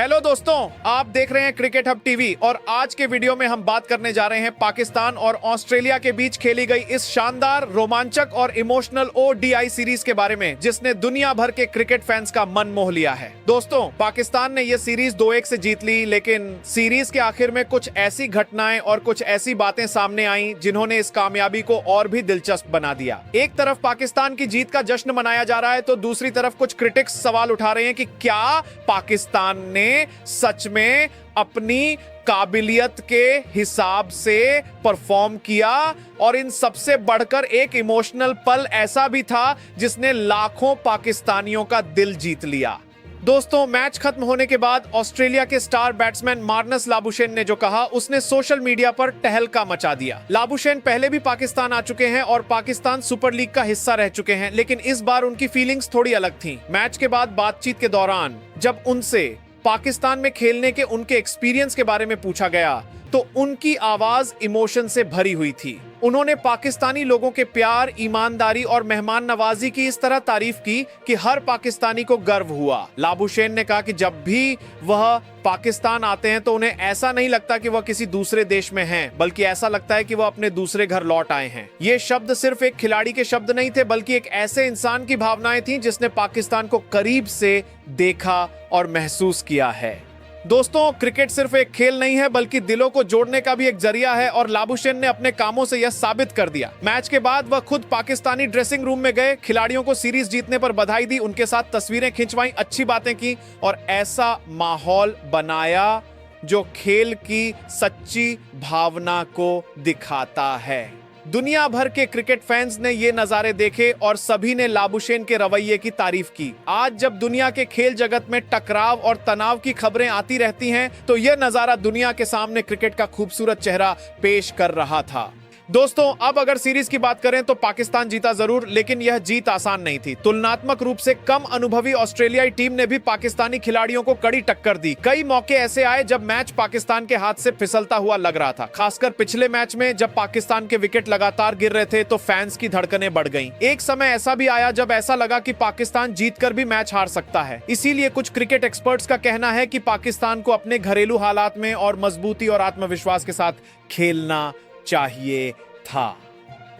Hello दोस्तों, आप देख रहे हैं क्रिकेट हब टीवी और आज के वीडियो में हम बात करने जा रहे हैं पाकिस्तान और ऑस्ट्रेलिया के बीच खेली गई इस शानदार, रोमांचक और इमोशनल ओडीआई सीरीज के बारे में जिसने दुनिया भर के क्रिकेट फैंस का मन मोह लिया है। दोस्तों, पाकिस्तान ने यह सीरीज 2-1 से जीत ली, लेकिन सीरीज के आखिर में कुछ ऐसी घटनाएं और कुछ ऐसी बातें सामने आई जिन्होंने इस कामयाबी को और भी दिलचस्प बना दिया। एक तरफ पाकिस्तान की जीत का जश्न मनाया जा रहा है तो दूसरी तरफ कुछ क्रिटिक्स सवाल उठा रहे हैं कि क्या पाकिस्तान ने सच में अपनी काबिलियत के हिसाब से परफॉर्म किया। और इन सबसे बढ़कर एक इमोशनल पल ऐसा भी था जिसने लाखों पाकिस्तानियों का दिल जीत लिया। दोस्तों, मैच खत्म होने के बाद ऑस्ट्रेलिया के स्टार बैट्समैन मार्नस लाबुशेन ने जो कहा उसने सोशल मीडिया पर तहलका मचा दिया। लाबुशेन पहले भी पाकिस्तान आ चुके हैं और पाकिस्तान सुपर लीग का हिस्सा रह चुके हैं, लेकिन इस बार उनकी फीलिंग्स थोड़ी अलग थी। मैच के बाद बातचीत के दौरान जब उनसे पाकिस्तान में खेलने के उनके एक्सपीरियंस के बारे में पूछा गया तो उनकी आवाज इमोशन से भरी हुई थी। उन्होंने पाकिस्तानी लोगों के प्यार, ईमानदारी और मेहमान नवाजी की इस तरह तारीफ की कि हर पाकिस्तानी को गर्व हुआ। लाबुशेन ने कहा कि जब भी वह पाकिस्तान आते हैं तो उन्हें ऐसा नहीं लगता कि वह किसी दूसरे देश में हैं, बल्कि ऐसा लगता है कि वह अपने दूसरे घर लौट आए हैं। ये शब्द सिर्फ एक खिलाड़ी के शब्द नहीं थे, बल्कि एक ऐसे इंसान की भावनाएं थीं जिसने पाकिस्तान को करीब से देखा और महसूस किया है। दोस्तों, क्रिकेट सिर्फ एक खेल नहीं है बल्कि दिलों को जोड़ने का भी एक जरिया है और लाबुशेन ने अपने कामों से यह साबित कर दिया। मैच के बाद वह खुद पाकिस्तानी ड्रेसिंग रूम में गए, खिलाड़ियों को सीरीज जीतने पर बधाई दी, उनके साथ तस्वीरें खिंचवाई, अच्छी बातें की और ऐसा माहौल बनाया जो खेल की सच्ची भावना को दिखाता है। दुनिया भर के क्रिकेट फैंस ने ये नजारे देखे और सभी ने लाबुशेन के रवैये की तारीफ की। आज जब दुनिया के खेल जगत में टकराव और तनाव की खबरें आती रहती हैं, तो यह नजारा दुनिया के सामने क्रिकेट का खूबसूरत चेहरा पेश कर रहा था। दोस्तों, अब अगर सीरीज की बात करें तो पाकिस्तान जीता जरूर, लेकिन यह जीत आसान नहीं थी। तुलनात्मक रूप से कम अनुभवी ऑस्ट्रेलियाई टीम ने भी पाकिस्तानी खिलाड़ियों को कड़ी टक्कर दी। कई मौके ऐसे आए जब मैच पाकिस्तान के हाथ से फिसलता हुआ लग रहा था। खासकर पिछले मैच में जब पाकिस्तान के विकेट लगातार गिर रहे थे तो फैंस की धड़कनें बढ़ गईं। एक समय ऐसा भी आया जब ऐसा लगा कि पाकिस्तान जीतकर भी मैच हार सकता है। इसीलिए कुछ क्रिकेट एक्सपर्ट्स का कहना है कि पाकिस्तान को अपने घरेलू हालात में और मजबूती और आत्मविश्वास के साथ खेलना चाहिए था।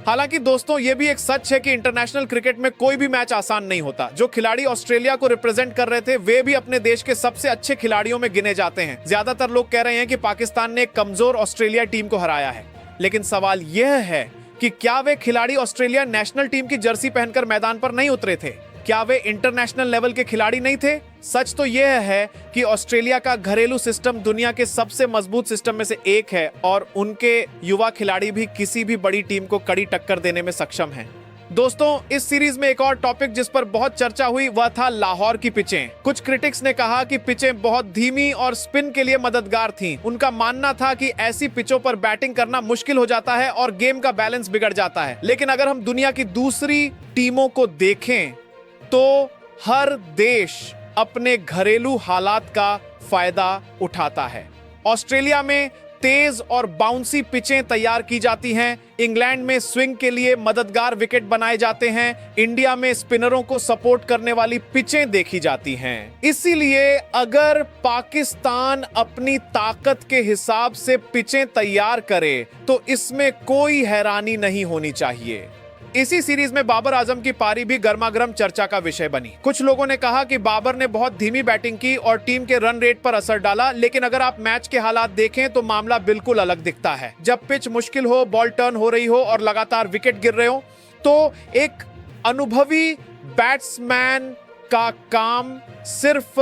हालांकि दोस्तों, यह भी एक सच है कि इंटरनेशनल क्रिकेट में कोई भी मैच आसान नहीं होता। जो खिलाड़ी ऑस्ट्रेलिया को रिप्रेजेंट कर रहे थे वे भी अपने देश के सबसे अच्छे खिलाड़ियों में गिने जाते हैं। ज्यादातर लोग कह रहे हैं कि पाकिस्तान ने एक कमजोर ऑस्ट्रेलिया टीम को हराया है, लेकिन सवाल यह है कि क्या वे खिलाड़ी ऑस्ट्रेलिया नेशनल टीम की जर्सी पहनकर मैदान पर नहीं उतरे थे? क्या वे इंटरनेशनल लेवल के खिलाड़ी नहीं थे? सच तो यह है कि ऑस्ट्रेलिया का घरेलू सिस्टम दुनिया के सबसे मजबूत सिस्टम में से एक है और उनके युवा खिलाड़ी भी किसी भी बड़ी टीम को कड़ी टक्कर देने में सक्षम हैं। दोस्तों, इस सीरीज में एक और टॉपिक जिस पर बहुत चर्चा हुई वह था लाहौर की पिचें। कुछ क्रिटिक्स ने कहा कि पिचें बहुत धीमी और स्पिन के लिए मददगार थीं। उनका मानना था कि ऐसी पिचों पर बैटिंग करना मुश्किल हो जाता है और गेम का बैलेंस बिगड़ जाता है। लेकिन अगर हम दुनिया की दूसरी टीमों को देखें तो हर देश अपने घरेलू हालात का फायदा उठाता है। ऑस्ट्रेलिया में तेज और बाउंसी पिचें तैयार की जाती हैं। इंग्लैंड में स्विंग के लिए मददगार विकेट बनाए जाते हैं। इंडिया में स्पिनरों को सपोर्ट करने वाली पिचें देखी जाती हैं। इसीलिए अगर पाकिस्तान अपनी ताकत के हिसाब से पिचें तैयार करे तो इसमें कोई हैरानी नहीं होनी चाहिए। इसी सीरीज में बाबर आजम की पारी भी गर्मागर्म चर्चा का विषय बनी। कुछ लोगों ने कहा कि बाबर ने बहुत धीमी बैटिंग की और टीम के रन रेट पर असर डाला, लेकिन अगर आप मैच के हालात देखें तो मामला बिल्कुल अलग दिखता है। जब पिच मुश्किल हो, बॉल टर्न हो रही हो और लगातार विकेट गिर रहे हो तो एक अनुभवी बैट्समैन का काम सिर्फ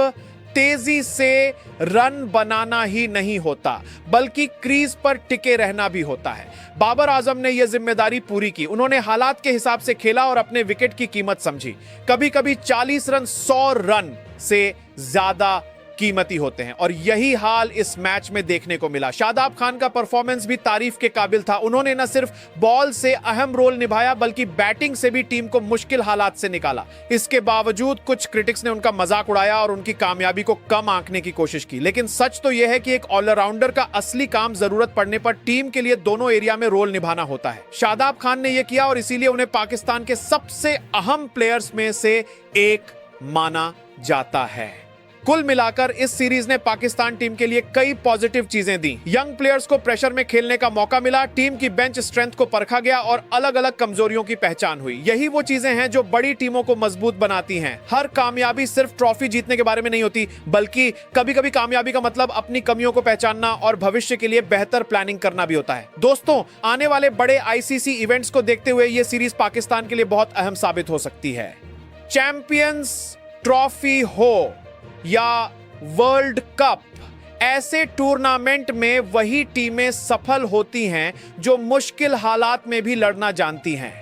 तेजी से रन बनाना ही नहीं होता, बल्कि क्रीज पर टिके रहना भी होता है। बाबर आजम ने यह जिम्मेदारी पूरी की। उन्होंने हालात के हिसाब से खेला और अपने विकेट की कीमत समझी। कभी कभी 40 रन 100 रन से ज्यादा कीमती होते हैं और यही हाल इस मैच में देखने को मिला। शादाब खान का परफॉर्मेंस भी तारीफ के काबिल था। उन्होंने न सिर्फ बॉल से अहम रोल निभाया बल्कि बैटिंग से भी टीम को मुश्किल हालात से निकाला। इसके बावजूद कुछ क्रिटिक्स ने उनका मजाक उड़ाया और उनकी कामयाबी को कम आंकने की कोशिश की, लेकिन सच तो यह है कि एक ऑलराउंडर का असली काम जरूरत पड़ने पर टीम के लिए दोनों एरिया में रोल निभाना होता है। शादाब खान ने यह किया और इसीलिए उन्हें पाकिस्तान के सबसे अहम प्लेयर्स में से एक माना जाता है। कुल मिलाकर इस सीरीज ने पाकिस्तान टीम के लिए कई पॉजिटिव चीजें दी। यंग प्लेयर्स को प्रेशर में खेलने का मौका मिला, टीम की बेंच स्ट्रेंथ को परखा गया और अलग अलग कमजोरियों की पहचान हुई। यही वो चीजें हैं जो बड़ी टीमों को मजबूत बनाती हैं। हर कामयाबी सिर्फ ट्रॉफी जीतने के बारे में नहीं होती, बल्कि कभी कभी कामयाबी का मतलब अपनी कमियों को पहचानना और भविष्य के लिए बेहतर प्लानिंग करना भी होता है। दोस्तों, आने वाले बड़े आईसीसी इवेंट्स को देखते हुए यह सीरीज पाकिस्तान के लिए बहुत अहम साबित हो सकती है। चैंपियंस ट्रॉफी हो या वर्ल्ड कप, ऐसे टूर्नामेंट में वही टीमें सफल होती हैं जो मुश्किल हालात में भी लड़ना जानती हैं।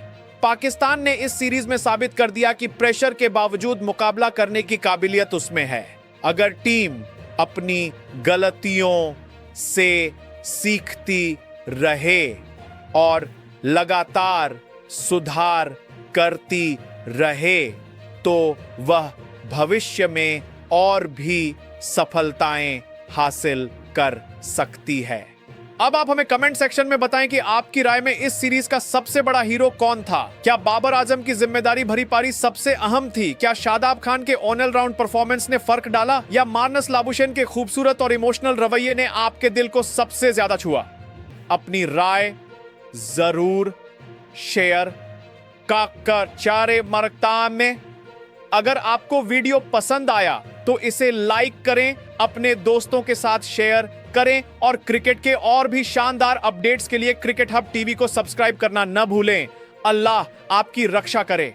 पाकिस्तान ने इस सीरीज में साबित कर दिया कि प्रेशर के बावजूद मुकाबला करने की काबिलियत उसमें है। अगर टीम अपनी गलतियों से सीखती रहे और लगातार सुधार करती रहे तो वह भविष्य में और भी सफलताएं हासिल कर सकती है। अब आप हमें कमेंट सेक्शन में बताएं कि आपकी राय में इस सीरीज का सबसे बड़ा हीरो कौन था। क्या बाबर आजम की जिम्मेदारी भरी पारी सबसे अहम थी? क्या शादाब खान के ऑल राउंड परफॉर्मेंस ने फर्क डाला, या मार्नस लाबुशेन के खूबसूरत और इमोशनल रवैये ने आपके दिल को सबसे ज्यादा छुआ? अपनी राय जरूर शेयर कर चारे मरकता में। अगर आपको वीडियो पसंद आया तो इसे लाइक करें, अपने दोस्तों के साथ शेयर करें और क्रिकेट के और भी शानदार अपडेट्स के लिए क्रिकेट हब टीवी को सब्सक्राइब करना न भूलें। अल्लाह आपकी रक्षा करे।